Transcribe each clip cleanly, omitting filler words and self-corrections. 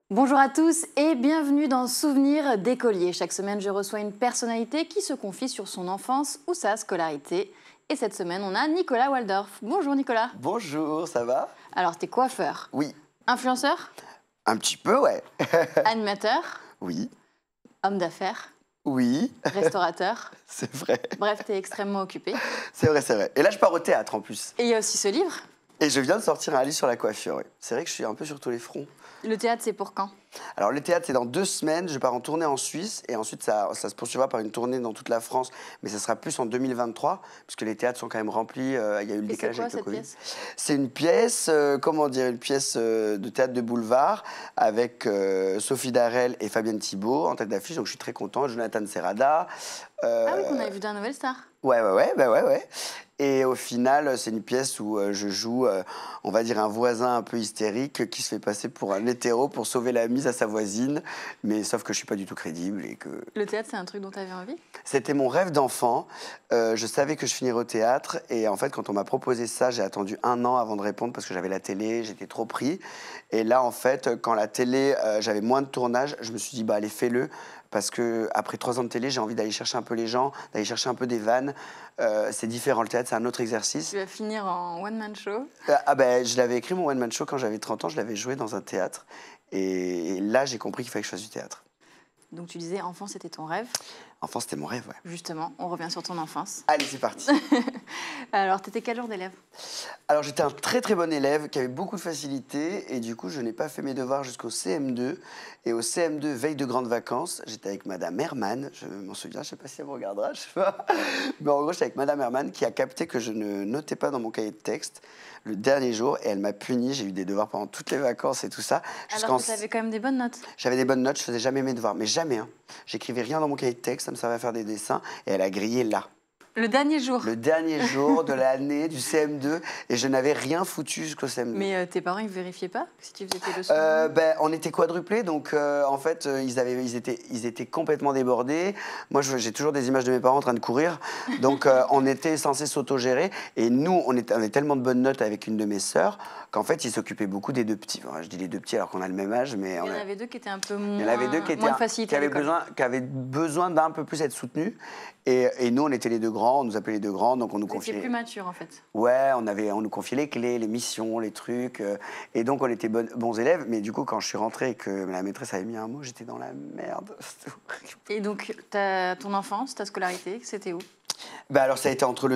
Bonjour à tous et bienvenue dans Souvenirs d'écolier. Chaque semaine, je reçois une personnalité qui se confie sur son enfance ou sa scolarité. Et cette semaine, on a Nicolas Waldorf. Bonjour Nicolas. Bonjour, ça va? Alors, t'es coiffeur, Oui, influenceur, un petit peu, ouais. animateur, Oui, homme d'affaires, oui, restaurateur. c'est vrai. Bref, t'es extrêmement occupé. C'est vrai, c'est vrai. Et là, je pars au théâtre en plus. Et il y a aussi ce livre. Et je viens de sortir un livre sur la coiffure, oui. C'est vrai que je suis un peu sur tous les fronts. Le théâtre, c'est pour quand? Alors, le théâtre, c'est dans 2 semaines. Je pars en tournée en Suisse. Et ensuite, ça se poursuivra par une tournée dans toute la France. Mais ça sera plus en 2023, puisque les théâtres sont quand même remplis. Il y a eu le Et c'est décalage quoi avec le cette Covid. pièce? C'est une pièce, comment dire, une pièce de théâtre de boulevard avec Sophie Darel et Fabienne Thibault en tête d'affiche. Donc, je suis très content. Jonathan Serrada. Ah oui, qu'on avait vu dans Nouvelle Star. Ouais. Et au final, c'est une pièce où je joue, on va dire, un voisin un peu hystérique qui se fait passer pour un hétéro pour sauver la mise à sa voisine. Mais sauf que je suis pas du tout crédible et que Le théâtre, c'est un truc dont t'avais envie? c'était mon rêve d'enfant. Je savais que je finirais au théâtre. Et en fait, quand on m'a proposé ça, j'ai attendu 1 an avant de répondre parce que j'avais la télé, j'étais trop pris. Et là, en fait, quand la télé, j'avais moins de tournage, je me suis dit, bah allez, fais-le. Parce que après 3 ans de télé, j'ai envie d'aller chercher un peu les gens, d'aller chercher un peu des vannes. C'est différent, le théâtre, c'est un autre exercice. Tu vas finir en one-man show. Ah ben, je l'avais écrit, mon one-man show, quand j'avais 30 ans, je l'avais joué dans un théâtre. Et là, j'ai compris qu'il fallait que je fasse du théâtre. Donc tu disais, enfant, c'était ton rêve. Enfant, c'était mon rêve, ouais. Justement, on revient sur ton enfance. Allez, c'est parti. Alors, t'étais quel genre d'élève? Alors, j'étais un très très bon élève qui avait beaucoup de facilité. Et du coup, je n'ai pas fait mes devoirs jusqu'au CM2. Et au CM2, veille de grandes vacances, j'étais avec Madame Herman. Je m'en souviens, je ne sais pas si elle me regardera, je sais pas. Mais en gros, j'étais avec Madame Herman qui a capté que je ne notais pas dans mon cahier de texte le dernier jour. Et elle m'a puni. J'ai eu des devoirs pendant toutes les vacances et tout ça. Alors que t'avais quand même des bonnes notes. J'avais des bonnes notes, je faisais jamais mes devoirs, mais jamais. Hein. J'écrivais rien dans mon cahier de texte, ça me servait à faire des dessins, et elle a grillé là. Le dernier jour. Le dernier jour de l'année du CM2, et je n'avais rien foutu jusqu'au CM2. Mais tes parents, ils vérifiaient pas si tu faisais tes leçons? Ben, on était quadruplés, donc en fait, ils étaient complètement débordés. Moi, j'ai toujours des images de mes parents en train de courir, donc on était censé s'autogérer. Et nous, on avait tellement de bonnes notes avec une de mes sœurs qu'en fait, ils s'occupaient beaucoup des deux petits. Enfin, je dis les deux petits alors qu'on a le même âge, mais Il y en avait deux qui étaient un peu il y en avait deux qui moins de facilité à l'école. qui avaient besoin d'un peu plus être soutenus. Et nous, on était les deux grands, on nous appelait les deux grands, donc on nous Vous étiez confiait. plus mature en fait. Ouais, on nous confiait les clés, les missions, les trucs. Et donc, on était bons élèves. Mais du coup, quand je suis rentré et que la maîtresse avait mis un mot, j'étais dans la merde. C'était horrible. Et donc, ton enfance, ta scolarité, c'était où? Bah alors, ça a été entre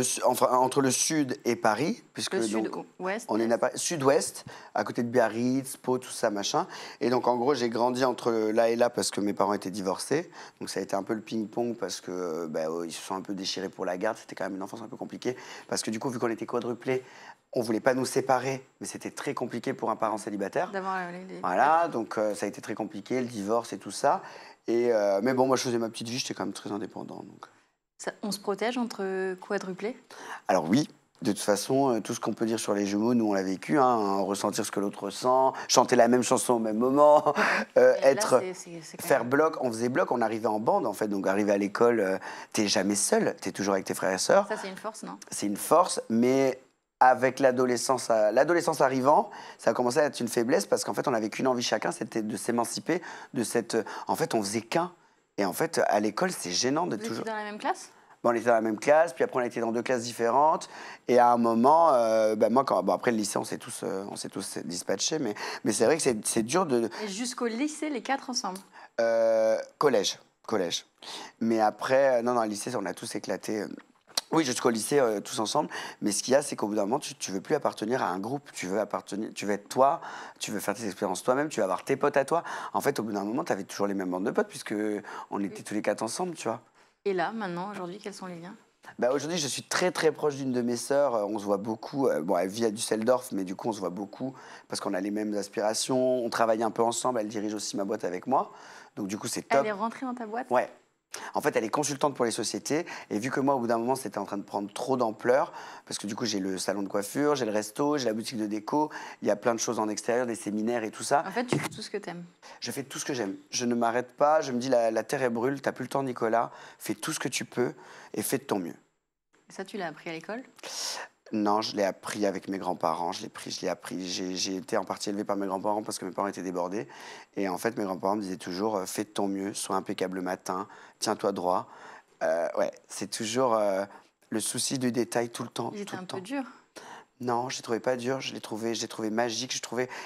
entre le sud et Paris, puisque Le donc, sud-ouest? on est sud-ouest, à côté de Biarritz, Pau, tout ça, machin. Et donc, en gros, j'ai grandi entre là et là parce que mes parents étaient divorcés. Donc, ça a été un peu le ping-pong parce que ils se sont un peu déchirés pour la garde. C'était quand même une enfance un peu compliquée. Parce que du coup, vu qu'on était quadruplés, on voulait pas nous séparer, mais c'était très compliqué pour un parent célibataire. D'avoir Voilà, donc ça a été très compliqué, le divorce et tout ça. Mais bon, moi, je faisais ma petite vie, j'étais quand même très indépendant. Donc. On se protège entre quadruplés? Alors oui, de toute façon, tout ce qu'on peut dire sur les jumeaux, nous on l'a vécu, hein, ressentir ce que l'autre ressent, chanter la même chanson au même moment, faire bloc, on faisait bloc, on arrivait en bande en fait, donc arrivé à l'école, t'es jamais seul, t'es toujours avec tes frères et sœurs. Ça c'est une force, non? C'est une force, mais avec l'adolescence arrivant, ça a commencé à être une faiblesse parce qu'en fait on n'avait qu'une envie chacun, c'était de s'émanciper de cette... En fait on faisait qu'un. Et en fait, à l'école, c'est gênant de Vous toujours... étiez dans la même classe? On était dans la même classe, puis après on était dans 2 classes différentes. Et à un moment, moi, après le lycée, on s'est tous dispatchés, mais c'est vrai que c'est dur de... Et jusqu'au lycée, les 4 ensemble? Collège. Mais après, non, le lycée, on a tous éclaté. Oui, jusqu'au lycée, tous ensemble. Mais ce qu'il y a, c'est qu'au bout d'un moment, tu veux plus appartenir à un groupe. Tu veux être toi, tu veux faire tes expériences toi-même, tu veux avoir tes potes à toi. En fait, au bout d'un moment, tu avais toujours les mêmes bandes de potes, puisque on était tous les 4 ensemble, tu vois. Et là, maintenant, aujourd'hui, quels sont les liens? Aujourd'hui, je suis très très proche d'une de mes sœurs. On se voit beaucoup. Bon, elle vit à Düsseldorf, mais du coup, on se voit beaucoup parce qu'on a les mêmes aspirations. On travaille un peu ensemble. Elle dirige aussi ma boîte avec moi. Donc, du coup, c'est top. Elle est rentrée dans ta boîte? Ouais. En fait, elle est consultante pour les sociétés. Et vu que moi, au bout d'un moment, c'était en train de prendre trop d'ampleur, parce que du coup, j'ai le salon de coiffure, j'ai le resto, j'ai la boutique de déco, il y a plein de choses en extérieur, des séminaires et tout ça. En fait, tu fais tout ce que t'aimes. Je fais tout ce que j'aime. Je ne m'arrête pas. Je me dis, la terre, elle brûle. T'as plus le temps, Nicolas. Fais tout ce que tu peux et fais de ton mieux. Et ça, tu l'as appris à l'école? Non, je l'ai appris avec mes grands-parents, je l'ai appris. J'ai été en partie élevé par mes grands-parents parce que mes parents étaient débordés. Et en fait, mes grands-parents me disaient toujours fais de ton mieux, sois impeccable le matin, tiens-toi droit. Ouais, c'est toujours le souci du détail tout le temps, Ils étaient tout le un peu temps. durs. Non, je l'ai trouvé pas dur, je l'ai trouvé magique,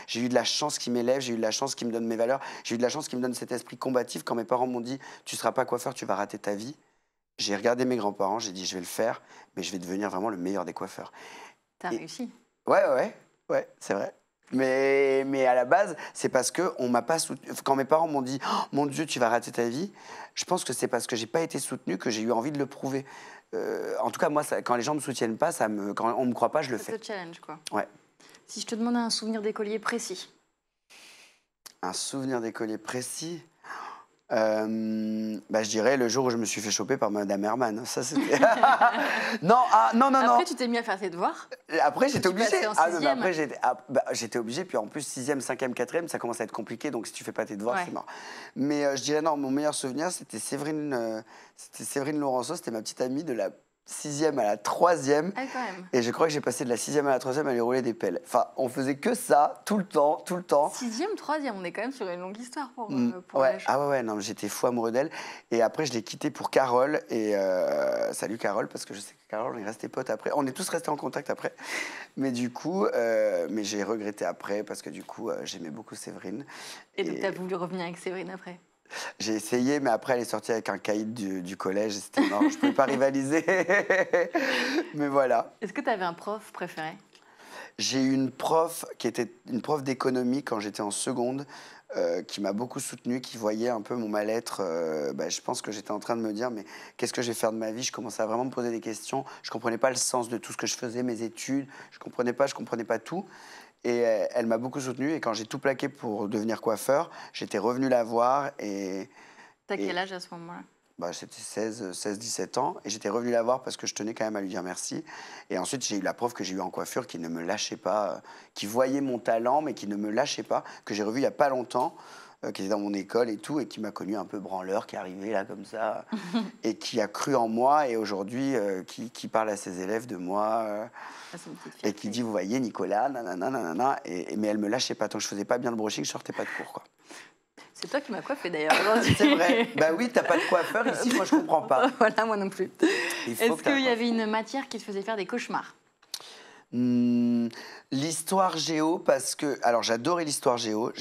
j'ai eu de la chance qui m'élève, j'ai eu de la chance qui me donne mes valeurs, j'ai eu de la chance qui me donne cet esprit combatif. Quand mes parents m'ont dit tu seras pas coiffeur, tu vas rater ta vie, j'ai regardé mes grands-parents, j'ai dit je vais le faire, mais je vais devenir vraiment le meilleur des coiffeurs. T'as Et réussi. ouais, c'est vrai. Mais à la base, c'est parce que on m'a pas soutenu. Quand mes parents m'ont dit oh, mon Dieu, tu vas rater ta vie, je pense que c'est parce que j'ai pas été soutenu que j'ai eu envie de le prouver. En tout cas, moi, quand les gens me soutiennent pas, quand on me croit pas, je le Ça fais. te challenge, quoi. Ouais. Si je te demandais un souvenir d'écolier précis. Un souvenir d'écolier précis. Je dirais le jour où je me suis fait choper par Madame Herman. Ça, c'était. Non, non. Après, tu t'es mis à faire tes devoirs. Après, j'étais Tu obligé. passais en Non, mais sixième. après, j'étais obligé. Puis en plus, 6e, 5e, 4e, ça commence à être compliqué. Donc, si tu fais pas tes devoirs, Ouais. c'est mort. Mais je dirais non, mon meilleur souvenir, c'était Séverine Laurenceau. C'était ma petite amie de la 6e à la 3e. Ah, quand même. Et je crois que j'ai passé de la 6e à la 3e à lui rouler des pelles. Enfin, on faisait que ça, tout le temps, tout le temps. 6e, 3e, on est quand même sur une longue histoire pour Ouais, l'âge. ouais, non, j'étais fou amoureux d'elle. Et après, je l'ai quittée pour Carole. Et salut Carole, parce que je sais que Carole, on est restés potes après. On est tous restés en contact après. Mais du coup, mais j'ai regretté après, parce que du coup, j'aimais beaucoup Séverine. Et donc, t'as voulu revenir avec Séverine après. J'ai essayé, mais après, elle est sortie avec un caïd du collège. Et c'était non, je ne pouvais pas rivaliser. Mais voilà. Est-ce que t'avais un prof préféré? J'ai eu une prof qui était une prof d'économie quand j'étais en seconde, qui m'a beaucoup soutenu, qui voyait un peu mon mal-être. Je pense que j'étais en train de me dire, mais qu'est-ce que je vais faire de ma vie? Je commençais à vraiment me poser des questions. Je ne comprenais pas le sens de tout ce que je faisais, mes études. Je ne comprenais pas tout. Et elle m'a beaucoup soutenu. Et quand j'ai tout plaqué pour devenir coiffeur, j'étais revenu la voir. T'as Et quel âge à ce moment-là? C'était 17 ans. Et j'étais revenu la voir parce que je tenais quand même à lui dire merci. Et ensuite, j'ai eu la prof que j'ai eue en coiffure qui ne me lâchait pas, qui voyait mon talent, mais qui ne me lâchait pas, que j'ai revu il n'y a pas longtemps, qui était dans mon école et tout, et qui m'a connu un peu branleur, qui est arrivé là comme ça, et qui a cru en moi, et aujourd'hui, qui parle à ses élèves de moi, Ah, c'est une petite et fierté. qui dit, vous voyez, Nicolas, nanana, nanana, mais elle me lâchait pas. Tant que je faisais pas bien le brushing, je sortais pas de cours, quoi. C'est toi qui m'as coiffé d'ailleurs aujourd'hui. C'est vrai. Bah oui, t'as pas de coiffeur ici, moi je comprends pas. Voilà, moi non plus. Il faut Est-ce que t'aies un qu'il y avait coiffeur. une matière qui te faisait faire des cauchemars? L'histoire géo, parce que... Alors, j'adorais l'histoire géo.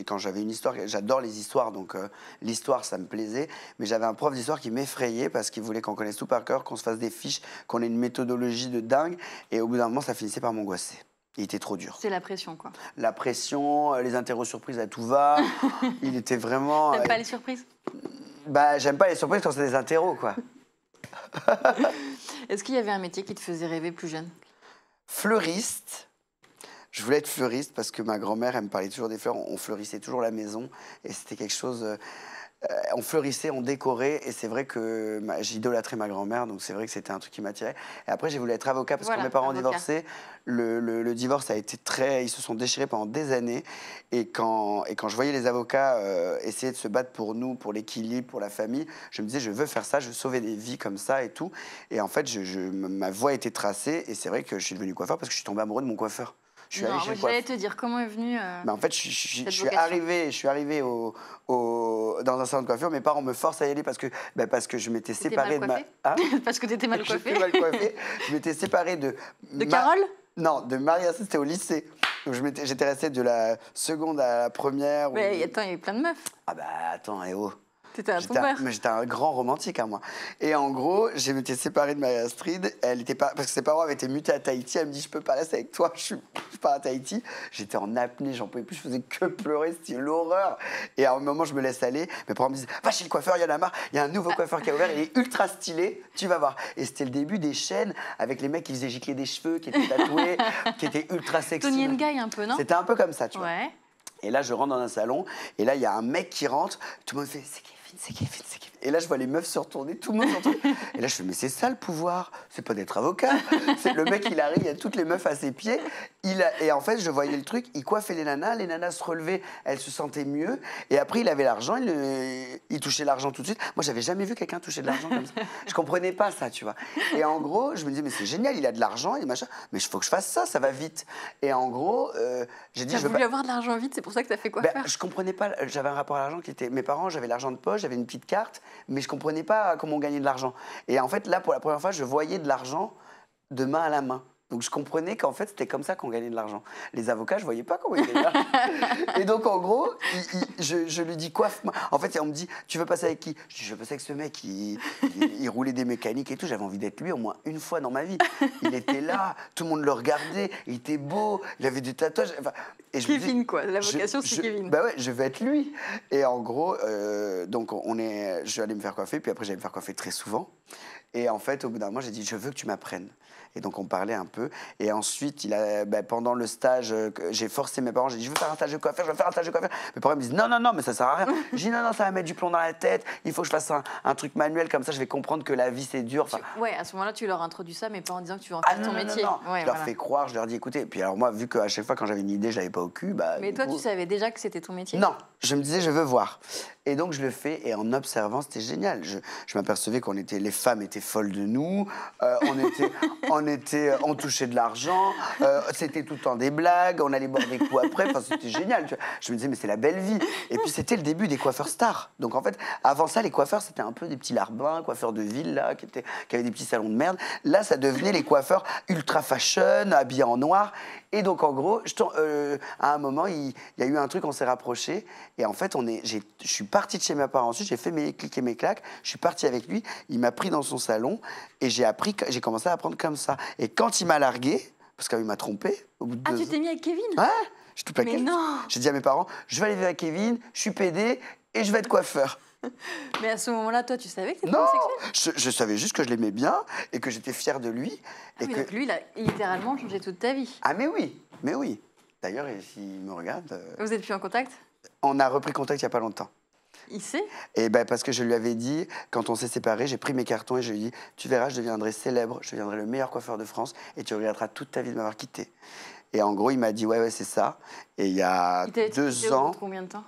Quand j'avais une histoire... J'adore les histoires, donc l'histoire, ça me plaisait. Mais j'avais un prof d'histoire qui m'effrayait parce qu'il voulait qu'on connaisse tout par cœur, qu'on se fasse des fiches, qu'on ait une méthodologie de dingue. Et au bout d'un moment, ça finissait par m'angoisser. Il était trop dur. C'est la pression, quoi. La pression, les interros surprises à tout va. Il était vraiment... T'aimes pas les surprises? J'aime pas les surprises quand c'est des interros, quoi. Est-ce qu'il y avait un métier qui te faisait rêver plus jeune? Fleuriste. Je voulais être fleuriste parce que ma grand-mère, elle me parlait toujours des fleurs. On fleurissait toujours la maison et c'était quelque chose... on fleurissait, on décorait et c'est vrai que j'idolâtrais ma grand-mère, donc c'est vrai que c'était un truc qui m'attirait. Et après, j'ai voulu être avocat parce que Voilà, mes parents ont avocat. divorcé. Le divorce a été très... Ils se sont déchirés pendant des années. Et quand je voyais les avocats essayer de se battre pour nous, pour l'équilibre, pour la famille, je me disais, je veux faire ça, je veux sauver des vies comme ça et tout. Et en fait, ma voie a été tracée et c'est vrai que je suis devenu coiffeur parce que je suis tombé amoureux de mon coiffeur. Je suis Non, allé chez moi, le coiffeur. j'allais te dire comment est venu. En fait, je Cette suis vocation. arrivé dans un salon de coiffure. Mes parents me forcent à y aller parce que je m'étais T'étais séparé de mal ma... coiffé? Hein? Parce que t'étais mal coiffé. J'étais mal coiffé. Je m'étais séparé de... De Carole? Non, de Maria, c'était au lycée. Donc j'étais resté de la seconde à la première. Mais attends, il y avait plein de meufs. Ah bah attends, eh oh. T'étais un tombeur. Mais j'étais un grand romantique, hein, moi. Et en gros, je m'étais séparé de Maria Astrid. Elle était pas, parce que ses parents avaient été mutés à Tahiti. Elle me dit, je peux pas rester avec toi, je pars à Tahiti. J'étais en apnée, j'en pouvais plus, je faisais que pleurer, c'était l'horreur. Et à un moment, je me laisse aller. Mes parents me disent, va chez le coiffeur, il y en a marre. Il y a un nouveau coiffeur qui a ouvert, il est ultra stylé, tu vas voir. Et c'était le début des chaînes avec les mecs qui faisaient gicler des cheveux, qui étaient tatoués, qui étaient ultra sexy. Tony Nguy un peu, non? C'était un peu comme ça, tu vois. Ouais. Et là, je rentre dans un salon, et là, il y a un mec qui rentre, tout le monde fait, c'est Kevin. c'est Kevin, c'est Kevin. Et là, je vois les meufs se retourner, tout le monde se retourne. Et là, je fais, mais c'est ça le pouvoir. C'est pas d'être avocat. C'est le mec, il arrive, il y a toutes les meufs à ses pieds. Et en fait, je voyais le truc, il coiffait les nanas se relevaient, elles se sentaient mieux. Et après, il avait l'argent, il touchait l'argent tout de suite. Moi, j'avais jamais vu quelqu'un toucher de l'argent comme ça. Je comprenais pas ça, tu vois. Et en gros, je me disais, mais c'est génial, il a de l'argent et machin. Mais il faut que je fasse ça va vite. Et en gros, j'ai dit, T'as je veux voulu pas. avoir de l'argent vite, c'est pour ça que t'as fait quoi Ben, faire? je comprenais pas, j'avais un rapport à l'argent qui était... Mes parents, j'avais l'argent de poche, j'avais une petite carte, mais je comprenais pas comment on gagnait de l'argent. Et en fait, là, pour la première fois, je voyais de l'argent de main à la main. Donc je comprenais qu'en fait, c'était comme ça qu'on gagnait de l'argent. Les avocats, je voyais pas comment ils gagnaient de l'argent. Et donc, en gros, je lui dis, coiffe-moi. En fait, on me dit, tu veux passer avec qui? Je dis, je veux passer avec ce mec, il roulait des mécaniques et tout. J'avais envie d'être lui au moins une fois dans ma vie. Il était là, tout le monde le regardait, il était beau, il avait des tatouages. Enfin, et je me dis, Kevin, quoi. La vocation, c'est Kevin. Bah ouais, je vais être lui. Et en gros, donc je suis allé me faire coiffer, puis après, j'allais me faire coiffer très souvent. Et en fait, au bout d'un moment, j'ai dit, je veux que tu m'apprennes. Et donc, on parlait un peu. Et ensuite, pendant le stage, j'ai forcé mes parents. J'ai dit, je veux faire un stage de coiffeur, je veux faire un stage de coiffeur. Mes parents me disent, non, non, non, mais ça sert à rien. J'ai dit, non, non, ça va mettre du plomb dans la tête. Il faut que je fasse un truc manuel, comme ça, je vais comprendre que la vie, c'est dur. Enfin, Ouais, à ce moment-là, tu leur introduis ça, mais pas en disant que tu veux en ah faire non, ton non, métier. non, non. Ouais, je leur voilà. fais croire, je leur dis, écoutez. Puis alors, moi, vu qu'à chaque fois, quand j'avais une idée, je l'avais pas au cul. Mais du toi, coup, tu savais déjà que c'était ton métier? non, je me disais, je veux voir. Et donc, je le fais, et en observant, c'était génial. Je m'apercevais les femmes étaient folles de nous, on touchait de l'argent, c'était tout le temps des blagues, on allait boire des coups après, enfin, c'était génial. Tu vois. Je me disais, mais c'est la belle vie. Et puis, c'était le début des coiffeurs stars. Donc, en fait, avant ça, les coiffeurs, c'était un peu des petits larbins, coiffeurs de ville, là, qui avaient des petits salons de merde. Là, ça devenait les coiffeurs ultra fashion, habillés en noir. Et donc, en gros, à un moment, il y a eu un truc, on s'est rapprochés. Et en fait, je suis parti de chez mes parents ensuite, j'ai fait mes clics et mes claques. Je suis parti avec lui, il m'a pris dans son salon et j'ai commencé à apprendre comme ça. Et quand il m'a largué, parce qu'il m'a trompé, au bout de Ah, 2 tu ans. t'es mis avec Kevin? Ouais, j'ai tout plaqué. Mais non! J'ai dit à mes parents, je vais aller vivre avec Kevin, je suis pédé et je vais être coiffeur. Mais à ce moment-là, toi, tu savais que t'étais Non, homosexuel? je savais juste que je l'aimais bien et que j'étais fier de lui. Ah oui, donc lui, il a littéralement changé toute ta vie. Ah mais oui, mais oui. D'ailleurs, s'il me regarde... Vous êtes plus en contact? On a repris contact il n'y a pas longtemps. Il sait? Et parce que je lui avais dit, quand on s'est séparés, j'ai pris mes cartons et je lui ai dit, tu verras, je deviendrai célèbre, je deviendrai le meilleur coiffeur de France et tu regretteras toute ta vie de m'avoir quitté. Et en gros, il m'a dit, ouais, c'est ça. Et il y a 2 ans... Au bout de combien de temps?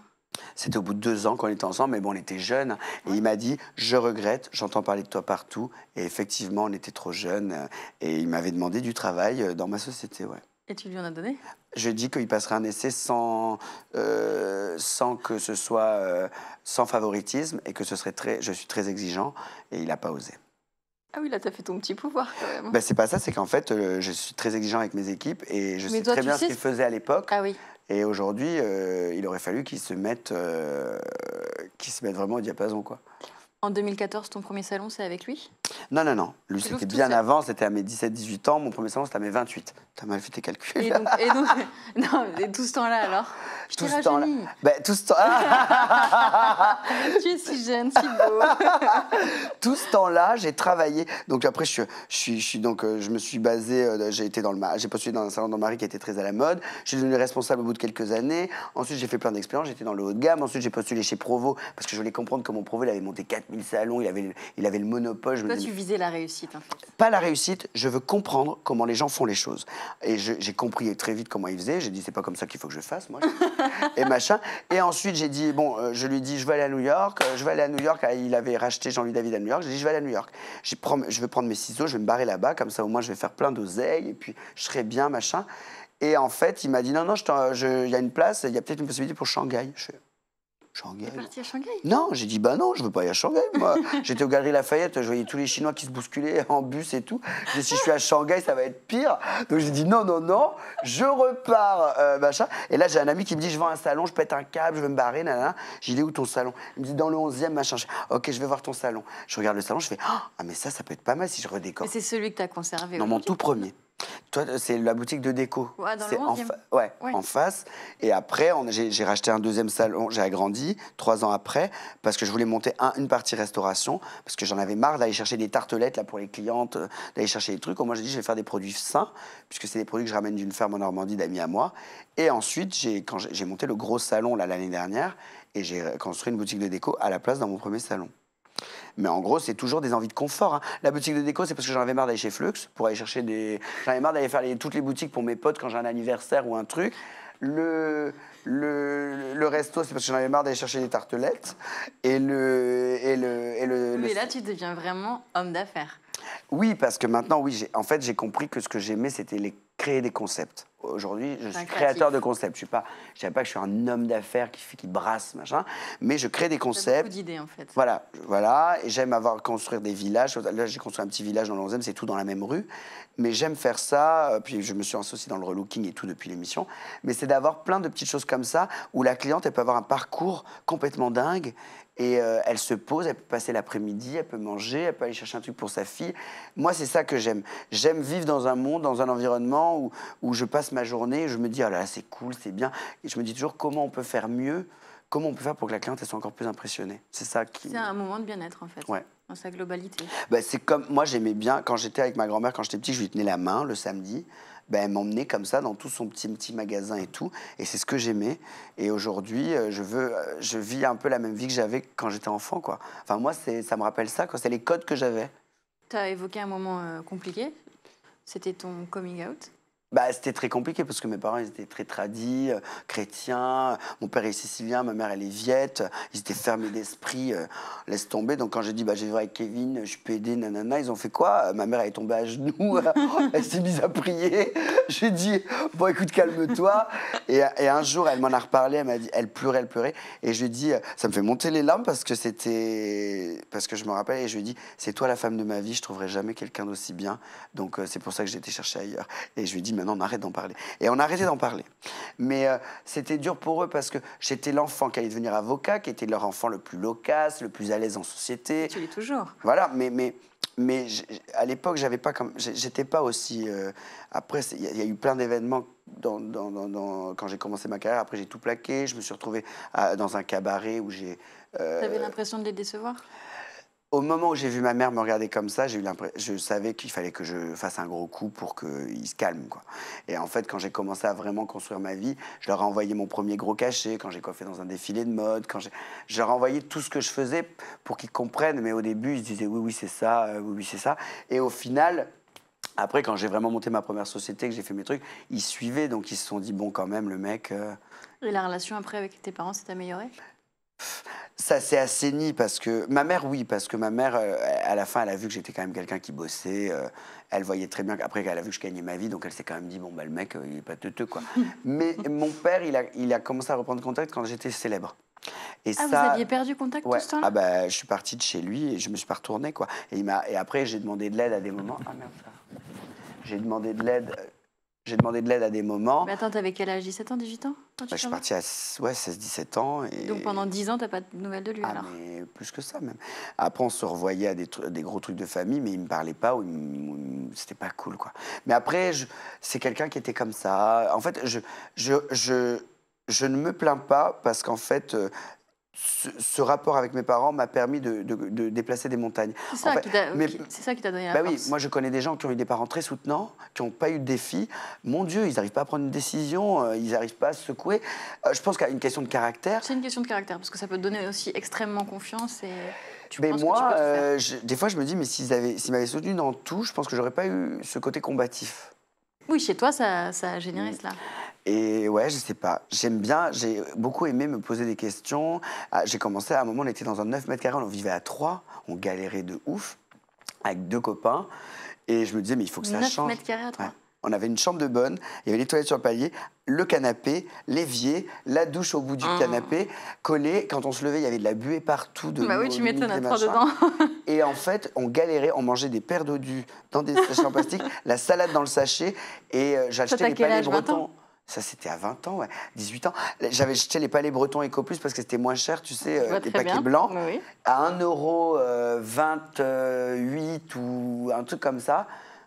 C'était au bout de 2 ans qu'on était ensemble, mais bon, on était jeunes. Et il m'a dit, je regrette, j'entends parler de toi partout. Et effectivement, on était trop jeunes. Et il m'avait demandé du travail dans ma société, ouais. Et tu lui en as donné? Je dis qu'il passerait un essai sans que ce soit sans favoritisme et que je suis très exigeant et il n'a pas osé. Ah oui, là, t'as fait ton petit pouvoir quand même. C'est pas ça, c'est qu'en fait, je suis très exigeant avec mes équipes et je sais toi, très tu bien sais ce qu'ils faisaient à l'époque. Ah oui. Et aujourd'hui, il aurait fallu qu'ils se mettent vraiment au diapason, quoi. En 2014, ton premier salon, c'est avec lui? Non, non, non. Lui, Tu c'était l'ouvres tout bien seul? avant, c'était à mes 17-18 ans. Mon premier salon, c'était à mes 28. T'as mal fait tes calculs. Et donc, non, et tout ce temps-là, alors? Je t'ai Tout ce temps-là. rajeuni. Tout ce temps. Tu es si jeune, si beau. Tout ce temps-là, j'ai travaillé. Donc après, je me suis basé. J'ai postulé dans un salon dans le Marais qui était très à la mode. Je suis devenu responsable au bout de quelques années. Ensuite, j'ai fait plein d'expériences. J'étais dans le haut de gamme. Ensuite, j'ai postulé chez Provo parce que je voulais comprendre que mon Provo, il avait monté 4000 salons. Il avait le monopole. Toi, tu visais la réussite, en fait. Pas la réussite. Je veux comprendre comment les gens font les choses. Et j'ai compris très vite comment ils faisaient. J'ai dit, c'est pas comme ça qu'il faut que je fasse, moi. Et machin. Et ensuite, j'ai dit, je lui dis, je vais aller à New York. Je vais aller à New York. Il avait racheté Jean-Louis David à New York. J'ai dit, je vais aller à New York. Je vais prendre mes ciseaux, je vais me barrer là-bas. Comme ça, au moins, je vais faire plein d'oseilles. Et puis, je serai bien, machin. Et en fait, il m'a dit, non, non, il y a une place. Il y a peut-être une possibilité pour Shanghai. Je fais, Shanghai. T'es parti à Shanghai? Non, j'ai dit, bah non, je veux pas aller à Shanghai, moi. J'étais aux Galeries Lafayette, je voyais tous les Chinois qui se bousculaient en bus et tout. Je dis, si je suis à Shanghai, ça va être pire. Donc j'ai dit, non, non, non, je repars, machin. Et là, j'ai un ami qui me dit, je vends un salon, je pète un câble, je veux me barrer, nanana. J'ai dit, il est où ton salon? Il me dit, dans le 11e, machin. Je fais, ok, je vais voir ton salon. Je regarde le salon, je fais, ah, mais ça peut être pas mal si je redécore. Mais c'est celui que t'as conservé. Non, mon tout premier. Toi, c'est la boutique de déco. Ouais, dans le C'est 11e. Ouais, Ouais. en face. Et après, j'ai racheté un deuxième salon. J'ai agrandi 3 ans après parce que je voulais monter une partie restauration parce que j'en avais marre d'aller chercher des tartelettes là, pour les clientes, d'aller chercher des trucs. Moi, j'ai dit, je vais faire des produits sains puisque c'est des produits que je ramène d'une ferme en Normandie d'amis à moi. Et ensuite, quand j'ai monté le gros salon là, l'année dernière et j'ai construit une boutique de déco à la place dans mon premier salon. Mais en gros, c'est toujours des envies de confort. Hein. La boutique de déco, c'est parce que j'en avais marre d'aller chez Flux pour aller chercher des. J'en avais marre d'aller faire toutes les boutiques pour mes potes quand j'ai un anniversaire ou un truc. Le resto, c'est parce que j'en avais marre d'aller chercher des tartelettes. Mais là, tu deviens vraiment homme d'affaires. Oui, parce que maintenant, oui, en fait, j'ai compris que ce que j'aimais, c'était créer des concepts. Aujourd'hui, je suis créateur de concepts. Je ne dirais pas que je suis un homme d'affaires qui brasse, machin, mais je crée des concepts. Beaucoup d'idées, en fait. Voilà, et j'aime construire des villages. Là, j'ai construit un petit village dans le 11e, c'est tout dans la même rue. Mais j'aime faire ça, puis je me suis associé dans le relooking et tout depuis l'émission. Mais c'est d'avoir plein de petites choses comme ça, où la cliente, elle peut avoir un parcours complètement dingue, et elle se pose, elle peut passer l'après-midi, elle peut manger, elle peut aller chercher un truc pour sa fille. Moi, c'est ça que j'aime. J'aime vivre dans un monde, dans un environnement où je passe ma journée, et je me dis, oh là là, c'est cool, c'est bien. Et je me dis toujours, comment on peut faire mieux? Comment on peut faire pour que la cliente elle soit encore plus impressionnée? C'est ça qui... C'est un moment de bien-être, en fait, ouais. Dans sa globalité. C'est comme, moi, j'aimais bien, quand j'étais avec ma grand-mère, quand j'étais petit, je lui tenais la main le samedi. Elle m'emmenait comme ça dans tout son petit magasin et tout. Et c'est ce que j'aimais. Et aujourd'hui, je vis un peu la même vie que j'avais quand j'étais enfant, quoi. Enfin, moi, ça me rappelle ça, quoi. C'est les codes que j'avais. Tu as évoqué un moment compliqué. C'était ton coming out. C'était très compliqué parce que mes parents ils étaient très tradis, chrétiens. Mon père est sicilien, ma mère elle est viette. Ils étaient fermés d'esprit, laisse tomber. Donc quand j'ai dit je vais vivre avec Kevin, je peux aider, nanana, ils ont fait quoi? Ma mère elle est tombée à genoux, elle s'est mise à prier. J'ai dit bon écoute calme-toi. Et un jour elle m'en a reparlé, elle m'a dit elle pleurait. Et je lui ai dit ça me fait monter les larmes parce que je me rappelle et je lui ai dit c'est toi la femme de ma vie, je trouverai jamais quelqu'un d'aussi bien. Donc c'est pour ça que j'ai été chercher ailleurs. Et je lui ai dit maintenant on arrête d'en parler. Et on a arrêté d'en parler. Mais c'était dur pour eux parce que j'étais l'enfant qui allait devenir avocat, qui était leur enfant le plus loquace, le plus à l'aise en société. Tu l'es toujours. Voilà, mais à l'époque, j'étais pas aussi... après, il y a eu plein d'événements quand j'ai commencé ma carrière. Après, j'ai tout plaqué. Je me suis retrouvé dans un cabaret où j'ai... T'avais l'impression de les décevoir? Au moment où j'ai vu ma mère me regarder comme ça, je savais qu'il fallait que je fasse un gros coup pour qu'ils se calment, quoi. Et en fait, quand j'ai commencé à vraiment construire ma vie, je leur ai envoyé mon premier gros cachet, quand j'ai coiffé dans un défilé de mode, je leur ai envoyé tout ce que je faisais pour qu'ils comprennent. Mais au début, ils se disaient oui, c'est ça, oui, c'est ça. Et au final... Après, quand j'ai vraiment monté ma première société, que j'ai fait mes trucs, ils suivaient, donc ils se sont dit, bon, quand même, le mec... Et la relation après avec tes parents s'est améliorée? Ça s'est assaini parce que ma mère, oui, parce que ma mère, à la fin, elle a vu que j'étais quand même quelqu'un qui bossait. Elle voyait très bien qu'après, elle a vu que je gagnais ma vie, donc elle s'est quand même dit, bon, le mec, il est pas teuteux, quoi. Mais mon père, il a commencé à reprendre contact quand j'étais célèbre. Et vous aviez perdu contact tout ce temps-là? Je suis parti de chez lui et je me suis pas retourné, quoi. Et après, j'ai demandé de l'aide à des moments. Ah merde, ça. J'ai demandé de l'aide à des moments. Mais attends, t'avais quel âge? 17 ans, 18 ans Je suis parti à 16-17 ans. Et... Donc pendant 10 ans, t'as pas de nouvelles de lui alors? Mais plus que ça même. Après, on se revoyait à des gros trucs de famille, mais il me parlait pas, c'était pas cool, quoi. Mais après, c'est quelqu'un qui était comme ça. En fait, je ne me plains pas parce qu'en fait... Ce rapport avec mes parents m'a permis de déplacer des montagnes. C'est ça, qui t'a donné la force. Oui, moi je connais des gens qui ont eu des parents très soutenants, qui n'ont pas eu de défis. Mon Dieu, ils n'arrivent pas à prendre une décision, ils n'arrivent pas à se secouer. Je pense qu'il y a une question de caractère. C'est une question de caractère, parce que ça peut te donner aussi extrêmement confiance et mais moi, des fois je me dis, mais s'ils m'avaient soutenu dans tout, je pense que j'aurais pas eu ce côté combatif. Oui, chez toi, ça a généré cela. Et ouais, je sais pas. J'aime bien, j'ai beaucoup aimé me poser des questions. J'ai commencé, à un moment, on était dans un 9 mètres carrés, on vivait à 3, on galérait de ouf, avec 2 copains. Et je me disais, mais il faut que ça change. 9 mètres carrés à 3 On avait une chambre de bonne, il y avait les toilettes sur le palier, le canapé, l'évier, la douche au bout du canapé, collé. Quand on se levait, il y avait de la buée partout. Bah oui, tu m'étonnes, à 3 dedans. Et en fait, on galérait, on mangeait des paires d'eau due dans des sachets en plastique, la salade dans le sachet, et j'achetais les palais bretons. Ça, c'était à 20 ans, 18 ans. J'avais acheté les palais bretons EcoPlus parce que c'était moins cher, tu sais, les paquets blancs, à 1,28 € ou un truc comme ça.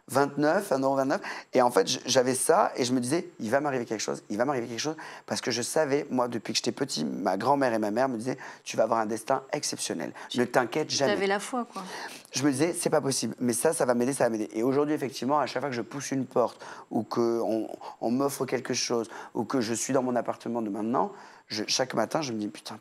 29, 1,29 €. Et en fait, j'avais ça et je me disais, il va m'arriver quelque chose, il va m'arriver quelque chose. Parce que je savais, moi, depuis que j'étais petit, ma grand-mère et ma mère me disaient, tu vas avoir un destin exceptionnel. Ne t'inquiète jamais. Tu avais la foi, quoi. Je me disais, c'est pas possible, mais ça va m'aider, ça va m'aider. Et aujourd'hui, effectivement, à chaque fois que je pousse une porte ou qu'on m'offre quelque chose ou que je suis dans mon appartement de maintenant, chaque matin, je me dis putain.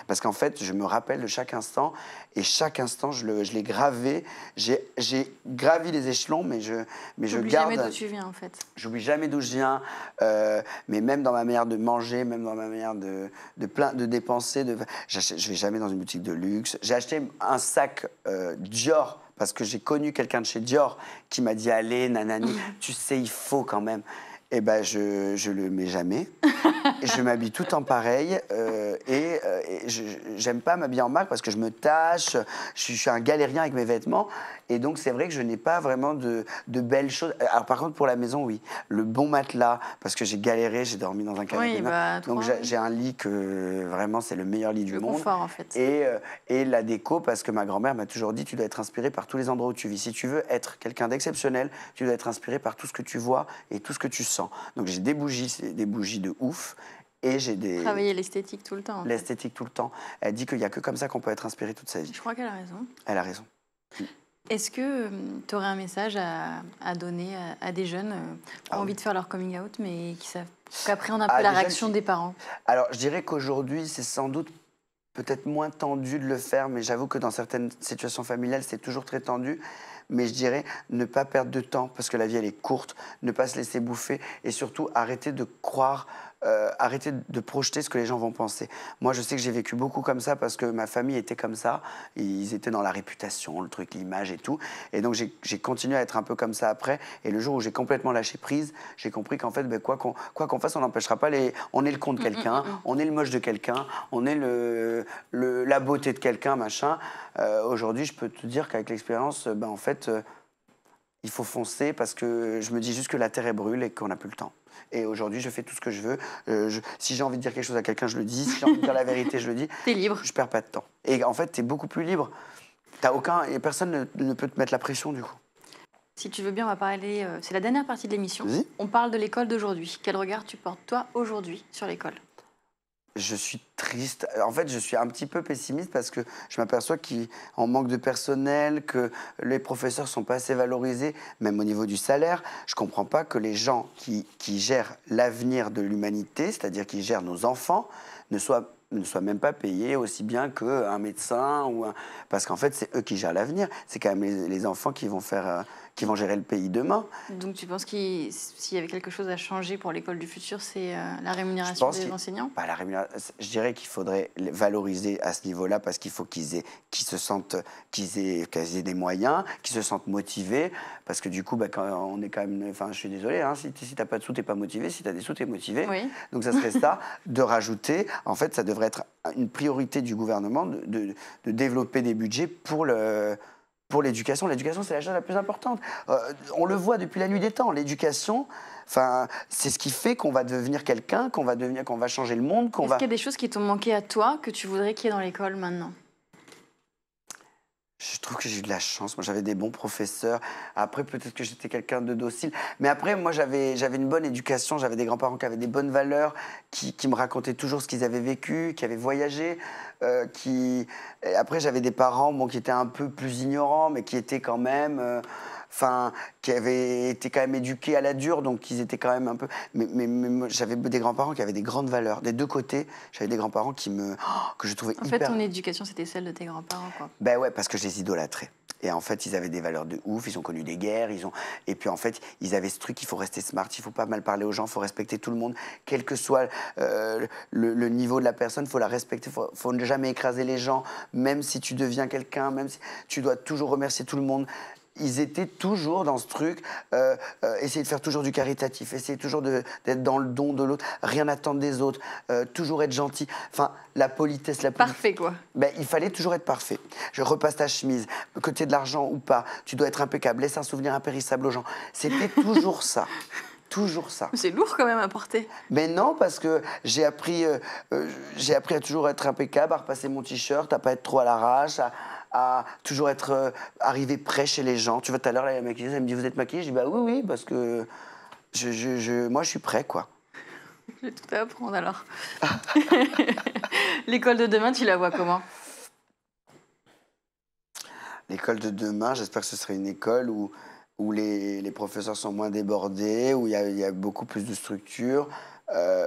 Parce qu'en fait, je me rappelle de chaque instant et chaque instant, je l'ai gravé. J'ai gravi les échelons, mais je T'oublies garde. jamais d'où tu viens, en fait. J'oublie jamais d'où je viens, mais même dans ma manière de manger, même dans ma manière de dépenser. Je vais jamais dans une boutique de luxe. J'ai acheté un sac Dior parce que j'ai connu quelqu'un de chez Dior qui m'a dit allez, nanani, tu sais, il faut quand même. Et ben je le mets jamais. Je m'habille tout en pareil et j'aime pas m'habiller en marque parce que je me tâche, je suis un galérien avec mes vêtements et donc c'est vrai que je n'ai pas vraiment de belles choses. Alors par contre pour la maison oui, le bon matelas parce que j'ai galéré, j'ai dormi dans un canapé. Oui, bah, donc j'ai un lit que vraiment c'est le meilleur lit du monde. Le confort en fait. Et la déco parce que ma grand-mère m'a toujours dit tu dois être inspiré par tous les endroits où tu vis. Si tu veux être quelqu'un d'exceptionnel, tu dois être inspiré par tout ce que tu vois et tout ce que tu sens. Donc j'ai des bougies de ouf. Et j'ai travailler l'esthétique tout le temps. L'esthétique tout le temps. Elle dit qu'il n'y a que comme ça qu'on peut être inspiré toute sa vie. Je crois qu'elle a raison. Elle a raison. Est-ce que tu aurais un message à donner à des jeunes qui ont envie de faire leur coming out, mais qui appréhendent un peu la réaction des parents? Alors, je dirais qu'aujourd'hui, c'est sans doute peut-être moins tendu de le faire, mais j'avoue que dans certaines situations familiales, c'est toujours très tendu. Mais je dirais ne pas perdre de temps, parce que la vie, elle est courte, ne pas se laisser bouffer, et surtout arrêter de croire, arrêter de projeter ce que les gens vont penser. Moi, je sais que j'ai vécu beaucoup comme ça, parce que ma famille était comme ça, ils étaient dans la réputation, le truc, l'image et tout, et donc j'ai continué à être un peu comme ça après, et le jour où j'ai complètement lâché prise, j'ai compris qu'en fait, quoi qu'on fasse, on n'empêchera pas on est le con de quelqu'un, on est le moche de quelqu'un, on est la beauté de quelqu'un, machin. Aujourd'hui, je peux te dire qu'avec l'expérience, en fait, il faut foncer parce que je me dis juste que la terre est brûle et qu'on n'a plus le temps. Et aujourd'hui, je fais tout ce que je veux. Si j'ai envie de dire quelque chose à quelqu'un, je le dis. Si j'ai envie de dire la vérité, je le dis. T'es libre. Je perds pas de temps. Et en fait, t'es beaucoup plus libre. Et personne ne peut te mettre la pression, du coup. Si tu veux bien, on va parler... c'est la dernière partie de l'émission. Vas-y. On parle de l'école d'aujourd'hui. Quel regard tu portes, toi, aujourd'hui, sur l'école? Je suis triste. En fait, je suis un petit peu pessimiste parce que je m'aperçois qu'en manque de personnel, que les professeurs ne sont pas assez valorisés, même au niveau du salaire. Je ne comprends pas que les gens qui gèrent l'avenir de l'humanité, c'est-à-dire qui gèrent nos enfants, ne soient même pas payés aussi bien qu'un médecin. Parce qu'en fait, c'est eux qui gèrent l'avenir. C'est quand même les enfants qui vont gérer le pays demain. Donc tu penses s'il y avait quelque chose à changer pour l'école du futur, c'est la rémunération des enseignants? Je dirais qu'il faudrait les valoriser à ce niveau-là parce qu'il faut qu'ils aient des moyens, qu'ils se sentent motivés. Parce que du coup, quand on est quand même... Enfin, je suis désolé, hein, si t'as pas de sous, t'es pas motivé. Si t'as des sous, t'es motivé. Oui. Donc ça serait ça, de rajouter... En fait, ça devrait être une priorité du gouvernement de développer des budgets pour l'éducation. L'éducation, c'est la chose la plus importante. On le voit depuis la nuit des temps. L'éducation, c'est ce qui fait qu'on va devenir quelqu'un, qu'on va changer le monde. Est-ce qu'il y a des choses qui t'ont manqué à toi, que tu voudrais qu'il y ait dans l'école maintenant? Je trouve que j'ai eu de la chance. Moi, j'avais des bons professeurs. Après, peut-être que j'étais quelqu'un de docile. Mais après, moi, j'avais une bonne éducation. J'avais des grands-parents qui avaient des bonnes valeurs, qui me racontaient toujours ce qu'ils avaient vécu, qui avaient voyagé. Et après, j'avais des parents qui étaient un peu plus ignorants, mais qui étaient quand même... qui avaient été quand même éduqués à la dure, donc ils étaient quand même un peu... Mais j'avais des grands-parents qui avaient des grandes valeurs. Des deux côtés, j'avais des grands-parents que je trouvais hyper... En fait, ton éducation, c'était celle de tes grands-parents, quoi. Ben ouais, parce que je les idolâtrais. Et en fait, ils avaient des valeurs de ouf, ils ont connu des guerres, et puis en fait, ils avaient ce truc, il faut rester smart, il faut pas mal parler aux gens, il faut respecter tout le monde, quel que soit le niveau de la personne, il faut la respecter, il faut ne jamais écraser les gens, même si tu deviens quelqu'un, même si tu dois toujours remercier tout le monde. Ils étaient toujours dans ce truc, essayer de faire toujours du caritatif, essayer toujours d'être dans le don de l'autre, rien attendre des autres, toujours être gentil. Enfin, la politesse, Parfait, quoi. Il fallait toujours être parfait. Je repasse ta chemise, que tu aies de l'argent ou pas, tu dois être impeccable, laisse un souvenir impérissable aux gens. C'était toujours ça. Toujours ça. C'est lourd quand même à porter. Mais non, parce que j'ai appris à toujours être impeccable, à repasser mon t-shirt, à pas être trop à l'arrache, à toujours être arrivé près chez les gens. Tu vois, tout à l'heure, la maquilleuse, elle me dit, vous êtes maquillée? Je dis, bah oui, oui, parce que moi, je suis prêt, quoi. Je vais tout apprendre alors. L'école de demain, tu la vois comment? L'école de demain, j'espère que ce serait une école où les professeurs sont moins débordés, où il y a beaucoup plus de structure,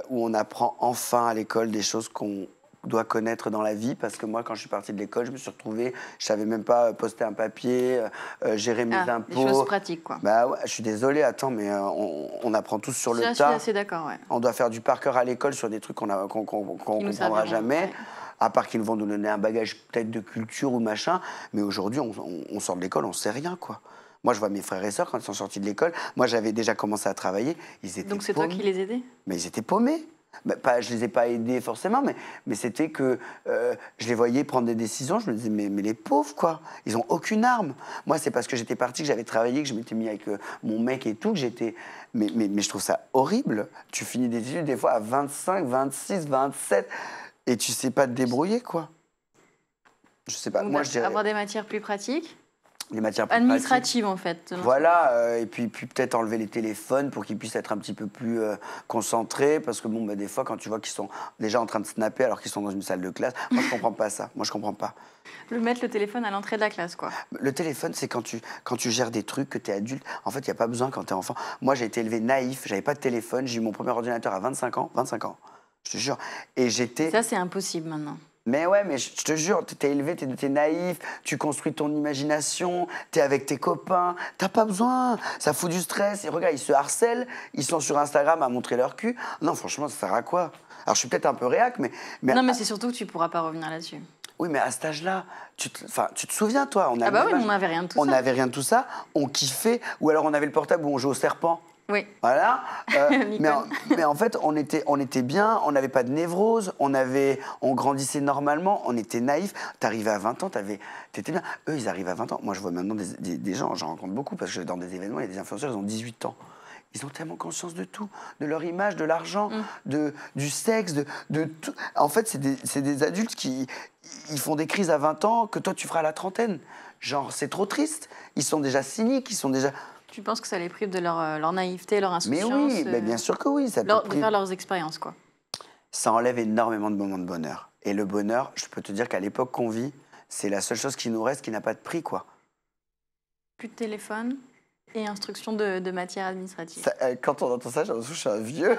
où on apprend enfin à l'école des choses qu'on doit connaître dans la vie. Parce que moi, quand je suis partie de l'école, je me suis retrouvé, je savais même pas poster un papier, gérer mes impôts. Des choses pratiques, quoi. Bah ouais, je suis désolé, attends, mais on apprend tous sur le tas. Je suis assez d'accord, ouais. On doit faire du par cœur à l'école sur des trucs qu'on comprendra jamais. Ouais. À part qu'ils vont nous donner un bagage peut-être de culture ou machin. Mais aujourd'hui, on sort de l'école, on sait rien, quoi. Moi, je vois mes frères et sœurs quand ils sont sortis de l'école. Moi, j'avais déjà commencé à travailler. Ils étaient Donc c'est paumés. toi qui les aidais? Mais ils étaient paumés. Bah, je les ai pas aidés forcément, mais c'était que je les voyais prendre des décisions. Je me disais, mais les pauvres, quoi. Ils ont aucune arme. Moi, c'est parce que j'étais parti, que j'avais travaillé, que je m'étais mis avec mon mec et tout, que j'étais... Mais je trouve ça horrible. Tu finis des études des fois à 25, 26, 27... Et tu sais pas te débrouiller, quoi. Je sais pas. Donc, moi, je dirais avoir des matières plus pratiques? les matières plus Administratives, en fait. Voilà, et puis peut-être enlever les téléphones pour qu'ils puissent être un petit peu plus concentrés. Parce que bon, bah, des fois, quand tu vois qu'ils sont déjà en train de snapper alors qu'ils sont dans une salle de classe, moi, je comprends pas ça. Moi, je comprends pas. Mettre le téléphone à l'entrée de la classe, quoi. Le téléphone, c'est quand tu gères des trucs, que tu es adulte. En fait, il n'y a pas besoin quand tu es enfant. Moi, j'ai été élevé naïf, j'avais pas de téléphone. J'ai eu mon premier ordinateur à 25 ans. 25 ans. Je te jure. Et j'étais... Ça, c'est impossible maintenant. Mais ouais, mais je te jure, t'es élevé, t'es naïf, tu construis ton imagination, t'es avec tes copains, t'as pas besoin, ça fout du stress. Et regarde, ils se harcèlent, ils sont sur Instagram à montrer leur cul. Non, franchement, ça sert à quoi? Alors, je suis peut-être un peu réac, mais... Non, mais c'est surtout que tu pourras pas revenir là-dessus. Oui, mais à cet âge-là, tu te souviens, toi, Ah bah oui, on n'avait rien de tout ça. On n'avait rien de tout ça, on kiffait, ou alors on avait le portable où on jouait au serpent. Oui. Voilà. Mais en fait, on était bien, on n'avait pas de névrose, on grandissait normalement, on était naïfs. T'arrivais à 20 ans, t'étais bien. Eux, ils arrivent à 20 ans. Moi, je vois maintenant des gens, j'en rencontre beaucoup, parce que dans des événements, il y a des influenceurs, ils ont 18 ans. Ils ont tellement conscience de tout, de leur image, de l'argent, du sexe, de tout. En fait, c'est des adultes ils font des crises à 20 ans que toi, tu feras à la trentaine. Genre, c'est trop triste. Ils sont déjà cyniques, ils sont déjà... Tu penses que ça les prive de leur naïveté, leur insouciance? Mais oui, mais bien sûr que oui. Ça de faire leurs expériences, quoi. Ça enlève énormément de moments de bonheur. Et le bonheur, je peux te dire qu'à l'époque qu'on vit, c'est la seule chose qui nous reste qui n'a pas de prix, quoi. Plus de téléphone et instruction de matière administrative. Ça, quand on entend ça, j'ai l'impression que je suis un vieux.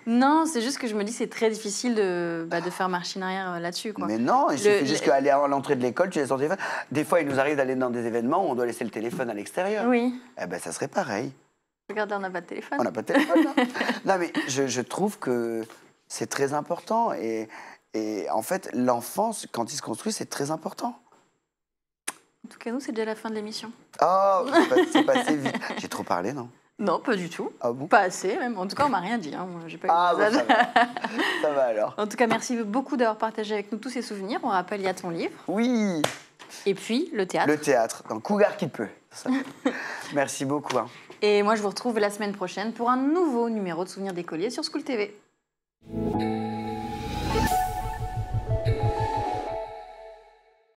Non, c'est juste que je me dis que c'est très difficile de faire marche en arrière là-dessus, quoi. Mais non, il suffit juste qu'aller à l'entrée de l'école, tu laisses ton téléphone. Des fois, il nous arrive d'aller dans des événements où on doit laisser le téléphone à l'extérieur. Oui. Eh ben, ça serait pareil. Regardez, on n'a pas de téléphone. On n'a pas de téléphone, non. Non, mais je trouve que c'est très important. Et en fait, l'enfance, quand il se construit, c'est très important. En tout cas, nous, c'est déjà la fin de l'émission. Oh, c'est passé vite. J'ai trop parlé, non? Non, pas du tout. Ah bon? Pas assez, même. En tout cas, on m'a rien dit. Hein. J'ai pas eu Ah, de bon, ça va. Ça va alors. En tout cas, merci beaucoup d'avoir partagé avec nous tous ces souvenirs. On rappelle, il y a ton livre. Oui. Et puis, le théâtre. Le théâtre, dans Cougar qui peut. Merci beaucoup. Hein. Et moi, je vous retrouve la semaine prochaine pour un nouveau numéro de Souvenirs d'écoliers sur School TV.